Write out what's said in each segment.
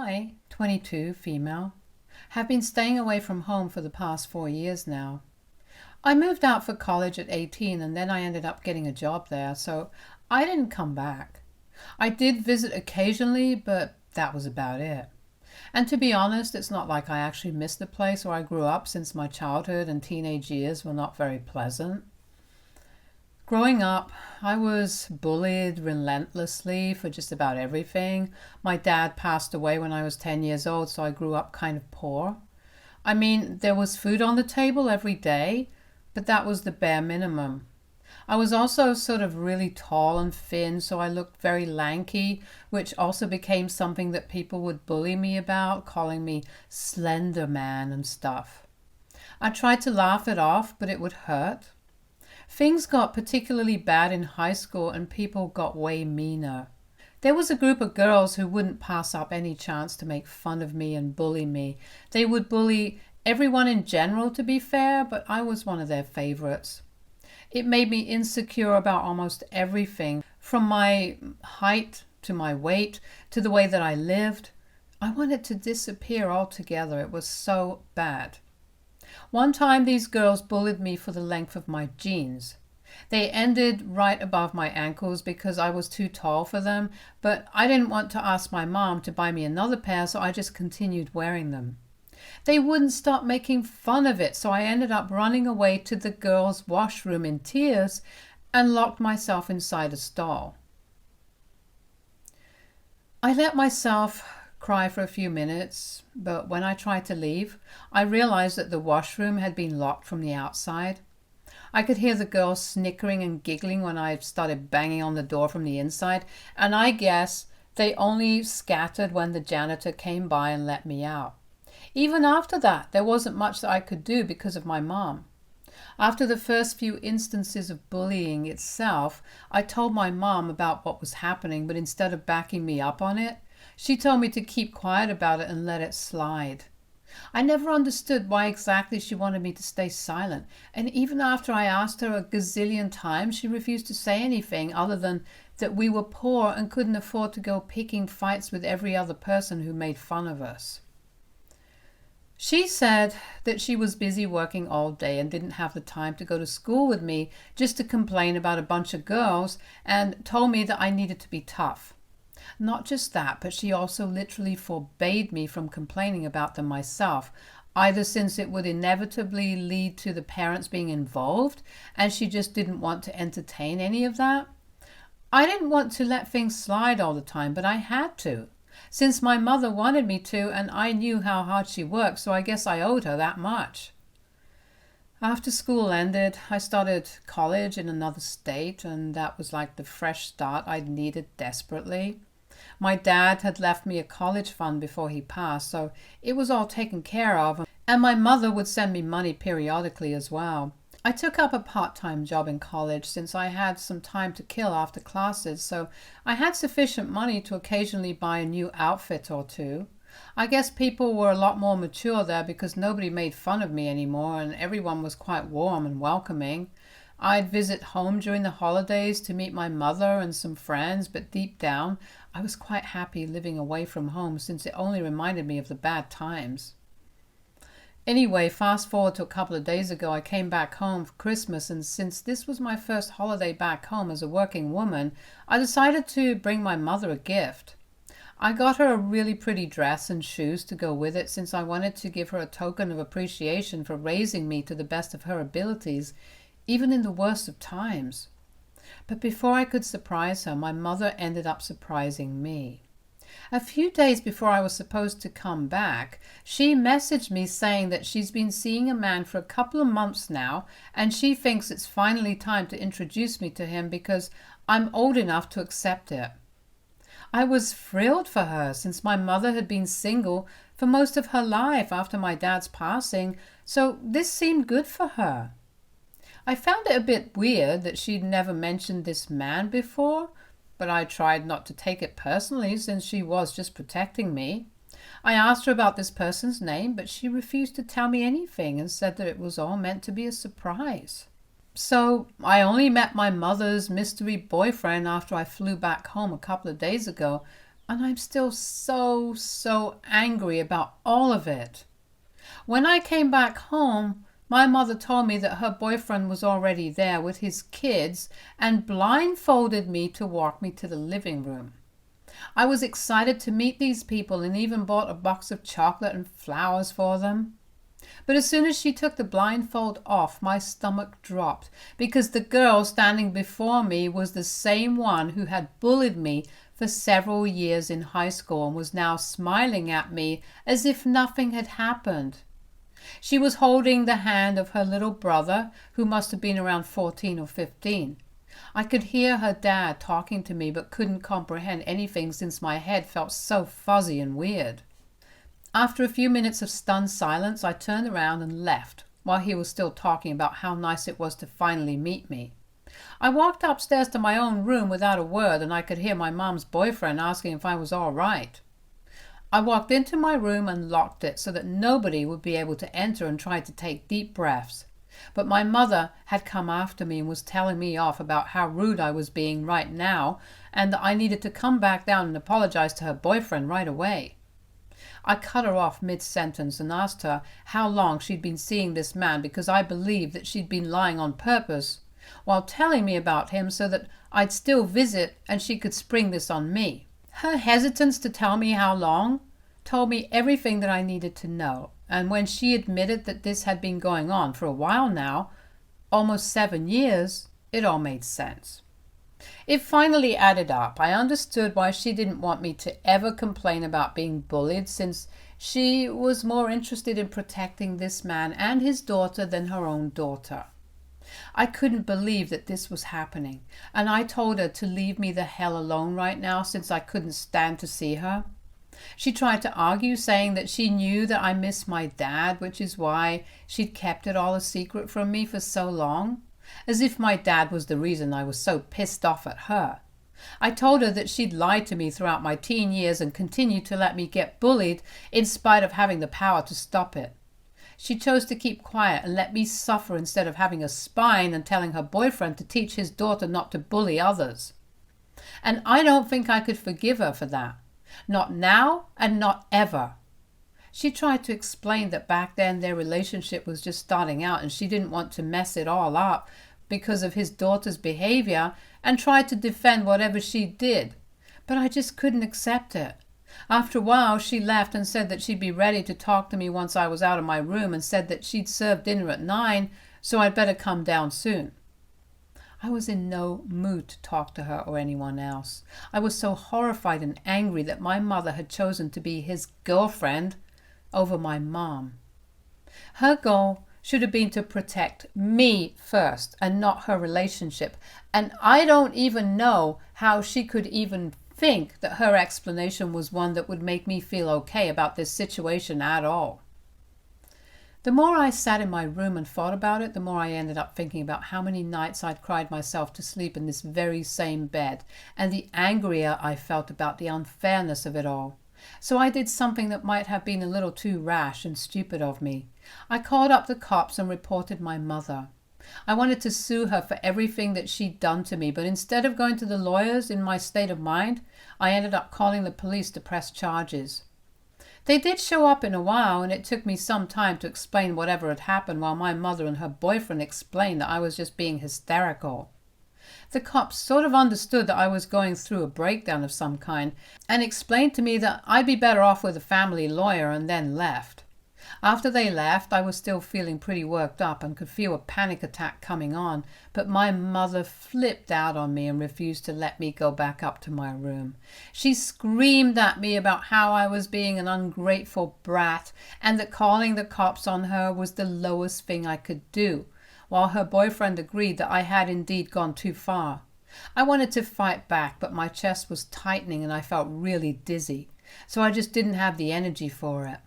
I, 22, female, have been staying away from home for the past 4 years now. I moved out for college at 18 and then I ended up getting a job there, so I didn't come back. I did visit occasionally, but that was about it. And to be honest, it's not like I actually missed the place where I grew up, since my childhood and teenage years were not very pleasant. Growing up, I was bullied relentlessly for just about everything. My dad passed away when I was 10 years old, so I grew up kind of poor. I mean, there was food on the table every day, but that was the bare minimum. I was also sort of really tall and thin, so I looked very lanky, which also became something that people would bully me about, calling me Slenderman and stuff. I tried to laugh it off, but it would hurt. Things got particularly bad in high school and people got way meaner. There was a group of girls who wouldn't pass up any chance to make fun of me and bully me. They would bully everyone in general, to be fair, but I was one of their favorites. It made me insecure about almost everything, from my height to my weight to the way that I lived. I wanted to disappear altogether. It was so bad. One time these girls bullied me for the length of my jeans. They ended right above my ankles because I was too tall for them, but I didn't want to ask my mom to buy me another pair, so I just continued wearing them. They wouldn't stop making fun of it, so I ended up running away to the girls' washroom in tears and locked myself inside a stall. I let myself cry for a few minutes, but when I tried to leave, I realized that the washroom had been locked from the outside. I could hear the girls snickering and giggling when I started banging on the door from the inside, and I guess they only scattered when the janitor came by and let me out. Even after that, there wasn't much that I could do because of my mom. After the first few instances of bullying itself, I told my mom about what was happening, but instead of backing me up on it, she told me to keep quiet about it and let it slide. I never understood why exactly she wanted me to stay silent, and even after I asked her a gazillion times, she refused to say anything other than that we were poor and couldn't afford to go picking fights with every other person who made fun of us. She said that she was busy working all day and didn't have the time to go to school with me just to complain about a bunch of girls, and told me that I needed to be tough. Not just that, but she also literally forbade me from complaining about them myself, either since it would inevitably lead to the parents being involved, and she just didn't want to entertain any of that. I didn't want to let things slide all the time, but I had to, since my mother wanted me to, and I knew how hard she worked, so I guess I owed her that much. After school ended, I started college in another state, and that was like the fresh start I'd needed desperately. My dad had left me a college fund before he passed, so it was all taken care of, and my mother would send me money periodically as well. I took up a part-time job in college since I had some time to kill after classes, so I had sufficient money to occasionally buy a new outfit or two. I guess people were a lot more mature there because nobody made fun of me anymore and everyone was quite warm and welcoming. I'd visit home during the holidays to meet my mother and some friends, but deep down, I was quite happy living away from home since it only reminded me of the bad times. Anyway, fast forward to a couple of days ago, I came back home for Christmas, and since this was my first holiday back home as a working woman, I decided to bring my mother a gift. I got her a really pretty dress and shoes to go with it, since I wanted to give her a token of appreciation for raising me to the best of her abilities, even in the worst of times. But before I could surprise her, my mother ended up surprising me. A few days before I was supposed to come back, she messaged me saying that she's been seeing a man for a couple of months now, and she thinks it's finally time to introduce me to him because I'm old enough to accept it. I was thrilled for her, since my mother had been single for most of her life after my dad's passing, so this seemed good for her. I found it a bit weird that she'd never mentioned this man before, but I tried not to take it personally since she was just protecting me. I asked her about this person's name, but she refused to tell me anything and said that it was all meant to be a surprise. So I only met my mother's mystery boyfriend after I flew back home a couple of days ago, And I'm still so angry about all of it. When I came back home, my mother told me that her boyfriend was already there with his kids and blindfolded me to walk me to the living room. I was excited to meet these people and even bought a box of chocolate and flowers for them. But as soon as she took the blindfold off, my stomach dropped because the girl standing before me was the same one who had bullied me for several years in high school and was now smiling at me as if nothing had happened. She was holding the hand of her little brother, who must have been around 14 or 15. I could hear her dad talking to me but couldn't comprehend anything since my head felt so fuzzy and weird. After a few minutes of stunned silence, I turned around and left while he was still talking about how nice it was to finally meet me. I walked upstairs to my own room without a word, and I could hear my mom's boyfriend asking if I was all right. I walked into my room and locked it so that nobody would be able to enter, and tried to take deep breaths. But my mother had come after me and was telling me off about how rude I was being right now and that I needed to come back down and apologize to her boyfriend right away. I cut her off mid-sentence and asked her how long she'd been seeing this man because I believed that she'd been lying on purpose while telling me about him so that I'd still visit and she could spring this on me. Her hesitance to tell me how long told me everything that I needed to know, and when she admitted that this had been going on for a while now, almost 7 years, it all made sense. It finally added up. I understood why she didn't want me to ever complain about being bullied, since she was more interested in protecting this man and his daughter than her own daughter. I couldn't believe that this was happening, and I told her to leave me the hell alone right now since I couldn't stand to see her. She tried to argue, saying that she knew that I missed my dad, which is why she'd kept it all a secret from me for so long, as if my dad was the reason I was so pissed off at her. I told her that she'd lied to me throughout my teen years and continued to let me get bullied in spite of having the power to stop it. She chose to keep quiet and let me suffer instead of having a spine and telling her boyfriend to teach his daughter not to bully others. And I don't think I could forgive her for that. Not now and not ever. She tried to explain that back then their relationship was just starting out and she didn't want to mess it all up because of his daughter's behavior, and tried to defend whatever she did. But I just couldn't accept it. After a while, she left and said that she'd be ready to talk to me once I was out of my room, and said that she'd serve dinner at 9, so I'd better come down soon. I was in no mood to talk to her or anyone else. I was so horrified and angry that my mother had chosen to be his girlfriend over my mom. Her goal should have been to protect me first and not her relationship, and I don't even know how she could even think that her explanation was one that would make me feel okay about this situation at all. The more I sat in my room and thought about it, the more I ended up thinking about how many nights I'd cried myself to sleep in this very same bed, and the angrier I felt about the unfairness of it all. So I did something that might have been a little too rash and stupid of me. I called up the cops and reported my mother. I wanted to sue her for everything that she'd done to me, but instead of going to the lawyers in my state of mind, I ended up calling the police to press charges. They did show up in a while, and it took me some time to explain whatever had happened while my mother and her boyfriend explained that I was just being hysterical. The cops sort of understood that I was going through a breakdown of some kind and explained to me that I'd be better off with a family lawyer, and then left. After they left, I was still feeling pretty worked up and could feel a panic attack coming on, but my mother flipped out on me and refused to let me go back up to my room. She screamed at me about how I was being an ungrateful brat and that calling the cops on her was the lowest thing I could do, while her boyfriend agreed that I had indeed gone too far. I wanted to fight back, but my chest was tightening and I felt really dizzy, so I just didn't have the energy for it.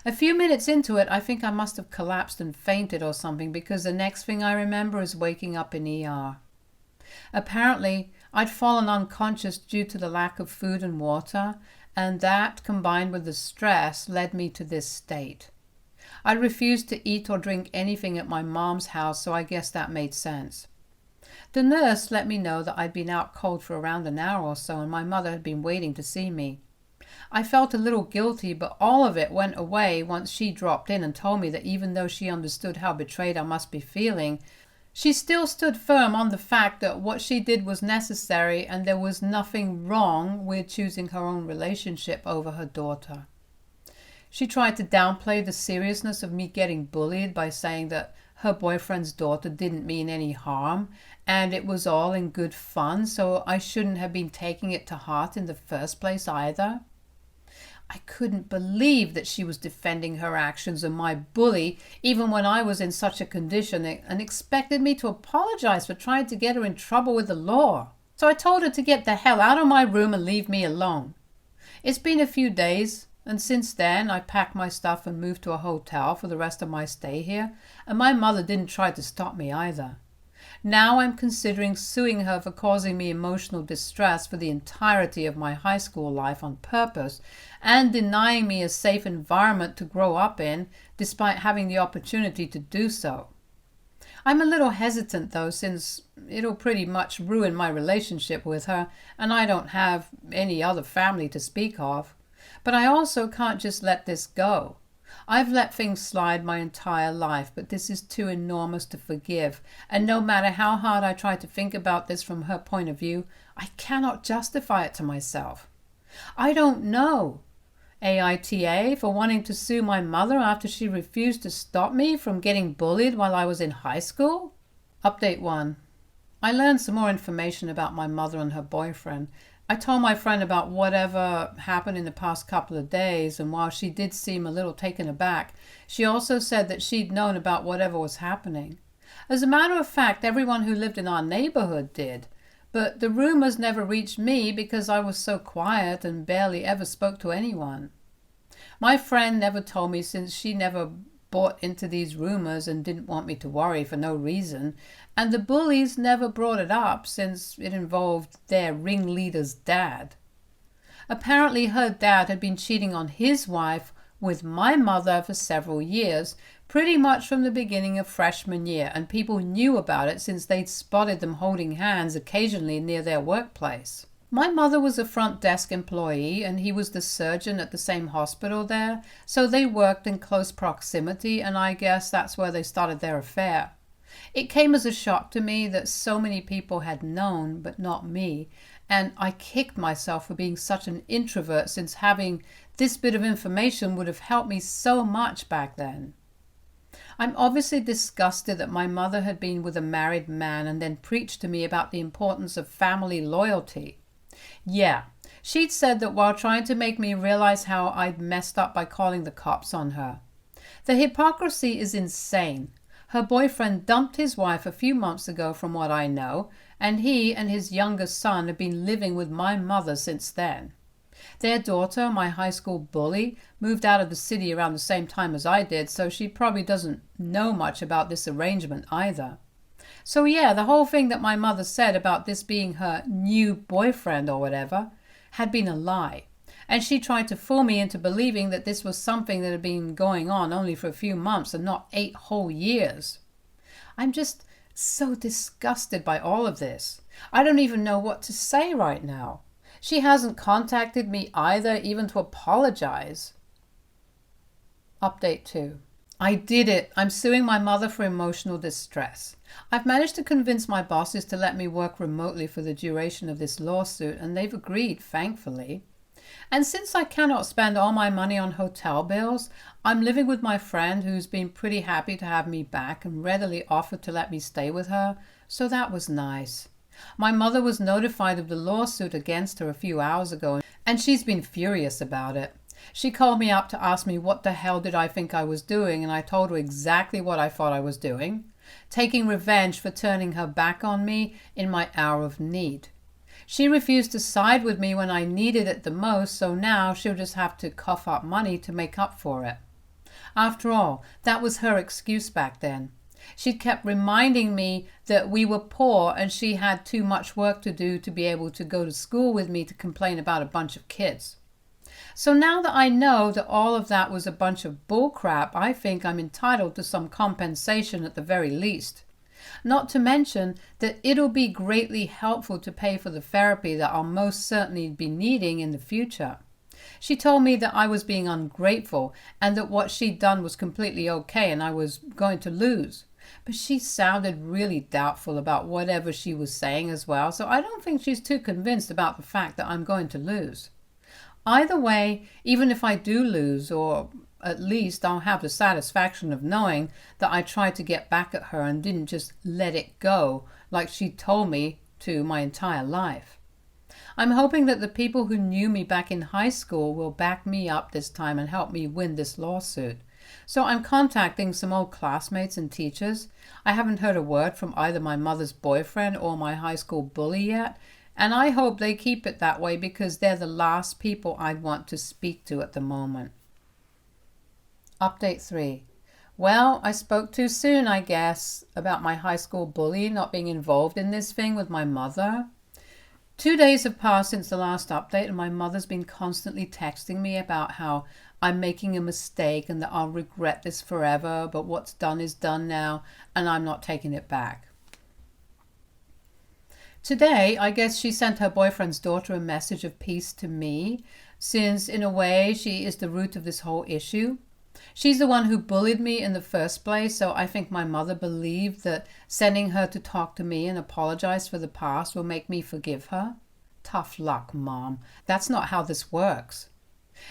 A few minutes into it, I think I must have collapsed and fainted or something, because the next thing I remember is waking up in ER. Apparently, I'd fallen unconscious due to the lack of food and water, and that, combined with the stress, led me to this state. I refused to eat or drink anything at my mom's house, so I guess that made sense. The nurse let me know that I'd been out cold for around an hour or so and my mother had been waiting to see me. I felt a little guilty, but all of it went away once she dropped in and told me that even though she understood how betrayed I must be feeling, she still stood firm on the fact that what she did was necessary and there was nothing wrong with choosing her own relationship over her daughter. She tried to downplay the seriousness of me getting bullied by saying that her boyfriend's daughter didn't mean any harm and it was all in good fun, so I shouldn't have been taking it to heart in the first place either. I couldn't believe that she was defending her actions and my bully even when I was in such a condition, and expected me to apologize for trying to get her in trouble with the law. So I told her to get the hell out of my room and leave me alone. It's been a few days, and since then I packed my stuff and moved to a hotel for the rest of my stay here, and my mother didn't try to stop me either. Now I'm considering suing her for causing me emotional distress for the entirety of my high school life on purpose and denying me a safe environment to grow up in despite having the opportunity to do so. I'm a little hesitant though, since it'll pretty much ruin my relationship with her and I don't have any other family to speak of. But I also can't just let this go. I've let things slide my entire life, but this is too enormous to forgive, and no matter how hard I try to think about this from her point of view, I cannot justify it to myself. I don't know AITA for wanting to sue my mother after she refused to stop me from getting bullied while I was in high school. Update 1. I learned some more information about my mother and her boyfriend. I told my friend about whatever happened in the past couple of days, and while she did seem a little taken aback, she also said that she'd known about whatever was happening. As a matter of fact, everyone who lived in our neighborhood did, but the rumors never reached me because I was so quiet and barely ever spoke to anyone. My friend never told me since she never bought into these rumors and didn't want me to worry for no reason, and the bullies never brought it up since it involved their ringleader's dad. Apparently her dad had been cheating on his wife with my mother for several years, pretty much from the beginning of freshman year, and people knew about it since they'd spotted them holding hands occasionally near their workplace. My mother was a front desk employee and he was the surgeon at the same hospital there, so they worked in close proximity, and I guess that's where they started their affair. It came as a shock to me that so many people had known, but not me, and I kicked myself for being such an introvert, since having this bit of information would have helped me so much back then. I'm obviously disgusted that my mother had been with a married man and then preached to me about the importance of family loyalty. Yeah, she'd said that while trying to make me realize how I'd messed up by calling the cops on her. The hypocrisy is insane. Her boyfriend dumped his wife a few months ago from what I know, and he and his youngest son have been living with my mother since then. Their daughter, my high school bully, moved out of the city around the same time as I did, so she probably doesn't know much about this arrangement either. So yeah, the whole thing that my mother said about this being her new boyfriend or whatever had been a lie. And she tried to fool me into believing that this was something that had been going on only for a few months and not 8 whole years. I'm just so disgusted by all of this. I don't even know what to say right now. She hasn't contacted me either, even to apologize. Update 2. I did it. I'm suing my mother for emotional distress. I've managed to convince my bosses to let me work remotely for the duration of this lawsuit, and they've agreed, thankfully. And since I cannot spend all my money on hotel bills, I'm living with my friend who's been pretty happy to have me back and readily offered to let me stay with her, so that was nice. My mother was notified of the lawsuit against her a few hours ago, and she's been furious about it. She called me up to ask me what the hell did I think I was doing, and I told her exactly what I thought I was doing, taking revenge for turning her back on me in my hour of need. She refused to side with me when I needed it the most, so now she'll just have to cough up money to make up for it. After all, that was her excuse back then. She'd kept reminding me that we were poor and she had too much work to do to be able to go to school with me to complain about a bunch of kids. So now that I know that all of that was a bunch of bullcrap, I think I'm entitled to some compensation at the very least. Not to mention that it'll be greatly helpful to pay for the therapy that I'll most certainly be needing in the future. She told me that I was being ungrateful and that what she'd done was completely okay and I was going to lose. But she sounded really doubtful about whatever she was saying as well, so I don't think she's too convinced about the fact that I'm going to lose. Either way, even if I do lose, or at least I'll have the satisfaction of knowing that I tried to get back at her and didn't just let it go like she told me to my entire life. I'm hoping that the people who knew me back in high school will back me up this time and help me win this lawsuit. So I'm contacting some old classmates and teachers. I haven't heard a word from either my mother's boyfriend or my high school bully yet, and I hope they keep it that way because they're the last people I'd want to speak to at the moment. Update 3. Well, I spoke too soon, I guess, about my high school bully not being involved in this thing with my mother. 2 days have passed since the last update, and my mother's been constantly texting me about how I'm making a mistake and that I'll regret this forever, but what's done is done now, and I'm not taking it back. Today, I guess she sent her boyfriend's daughter a message of peace to me, since in a way she is the root of this whole issue. She's the one who bullied me in the first place, so I think my mother believed that sending her to talk to me and apologize for the past will make me forgive her. Tough luck, Mom. That's not how this works.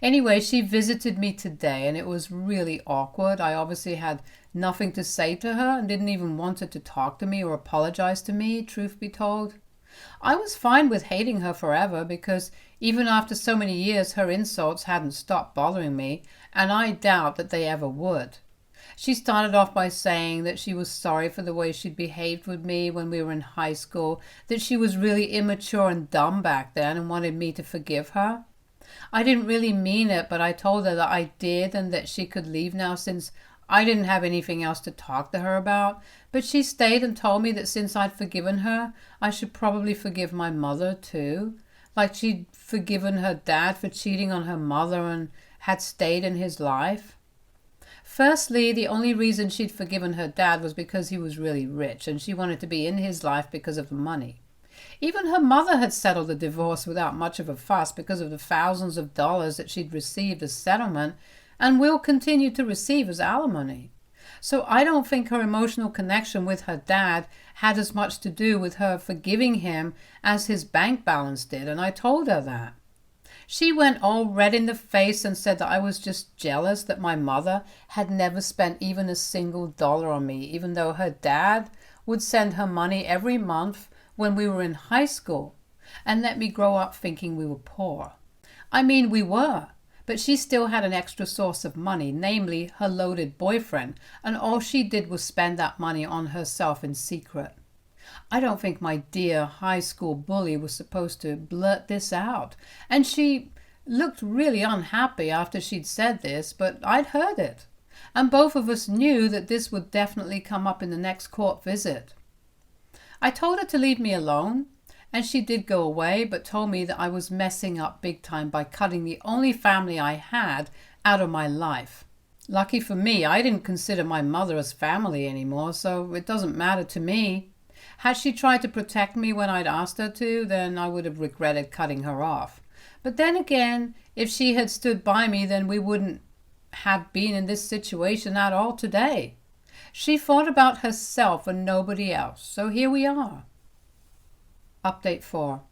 Anyway, she visited me today and it was really awkward. I obviously had nothing to say to her and didn't even want her to talk to me or apologize to me, truth be told. I was fine with hating her forever because even after so many years her insults hadn't stopped bothering me, and I doubt that they ever would. She started off by saying that she was sorry for the way she'd behaved with me when we were in high school, that she was really immature and dumb back then and wanted me to forgive her. I didn't really mean it, but I told her that I did and that she could leave now since I didn't have anything else to talk to her about. But she stayed and told me that since I'd forgiven her, I should probably forgive my mother too. Like she'd forgiven her dad for cheating on her mother and had stayed in his life. Firstly, the only reason she'd forgiven her dad was because he was really rich and she wanted to be in his life because of the money. Even her mother had settled the divorce without much of a fuss because of the thousands of dollars that she'd received as settlement and will continue to receive as alimony. So I don't think her emotional connection with her dad had as much to do with her forgiving him as his bank balance did, and I told her that. She went all red in the face and said that I was just jealous that my mother had never spent even a single dollar on me, even though her dad would send her money every month when we were in high school and let me grow up thinking we were poor. I mean, we were, but she still had an extra source of money, namely her loaded boyfriend, and all she did was spend that money on herself in secret. I don't think my dear high school bully was supposed to blurt this out, and she looked really unhappy after she'd said this, but I'd heard it, and both of us knew that this would definitely come up in the next court visit. I told her to leave me alone, and she did go away, but told me that I was messing up big time by cutting the only family I had out of my life. Lucky for me, I didn't consider my mother as family anymore, so it doesn't matter to me. Had she tried to protect me when I'd asked her to, then I would have regretted cutting her off. But then again, if she had stood by me, then we wouldn't have been in this situation at all today. She thought about herself and nobody else, so here we are. Update 4.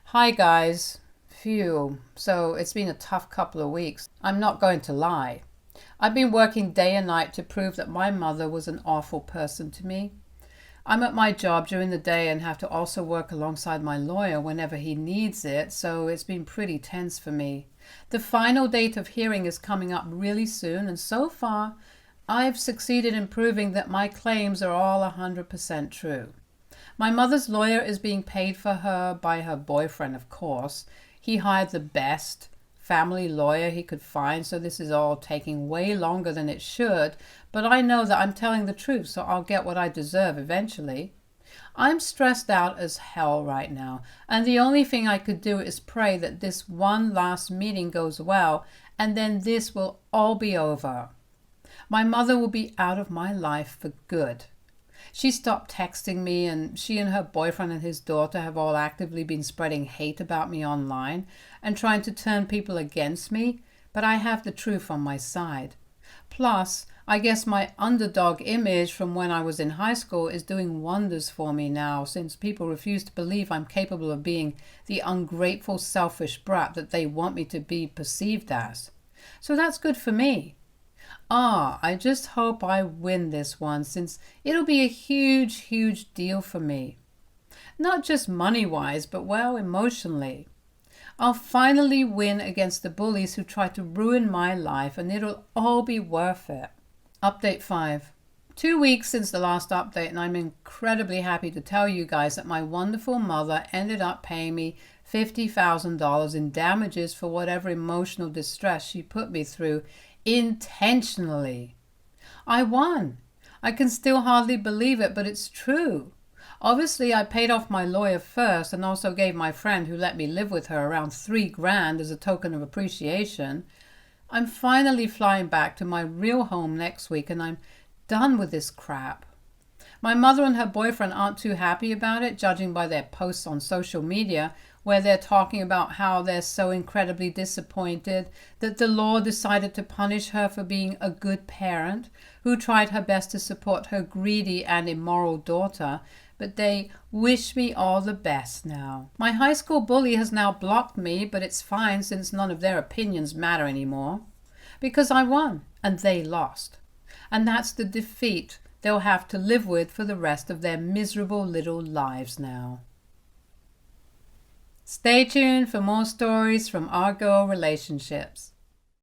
Hi guys. Phew. So it's been a tough couple of weeks. I'm not going to lie. I've been working day and night to prove that my mother was an awful person to me. I'm at my job during the day and have to also work alongside my lawyer whenever he needs it, so it's been pretty tense for me. The final date of hearing is coming up really soon, and so far, I've succeeded in proving that my claims are all 100% true. My mother's lawyer is being paid for her by her boyfriend, of course. He hired the best family lawyer he could find, so this is all taking way longer than it should, but I know that I'm telling the truth, so I'll get what I deserve eventually. I'm stressed out as hell right now, and the only thing I could do is pray that this one last meeting goes well, and then this will all be over. My mother will be out of my life for good. She stopped texting me, and she and her boyfriend and his daughter have all actively been spreading hate about me online and trying to turn people against me, but I have the truth on my side. Plus, I guess my underdog image from when I was in high school is doing wonders for me now, since people refuse to believe I'm capable of being the ungrateful, selfish brat that they want me to be perceived as. So that's good for me. I just hope I win this one, since it'll be a huge, huge deal for me. Not just money-wise, but well, emotionally. I'll finally win against the bullies who tried to ruin my life, and it'll all be worth it. Update 5. 2 weeks since the last update, and I'm incredibly happy to tell you guys that my wonderful mother ended up paying me $50,000 in damages for whatever emotional distress she put me through intentionally. I won. I can still hardly believe it, but it's true. Obviously, I paid off my lawyer first and also gave my friend who let me live with her around $3,000 as a token of appreciation. I'm finally flying back to my real home next week, and I'm done with this crap. My mother and her boyfriend aren't too happy about it, judging by their posts on social media, where they're talking about how they're so incredibly disappointed that the law decided to punish her for being a good parent who tried her best to support her greedy and immoral daughter, but they wish me all the best now. My high school bully has now blocked me, but it's fine since none of their opinions matter anymore. Because I won, and they lost. And that's the defeat they'll have to live with for the rest of their miserable little lives now. Stay tuned for more stories from our girl relationships.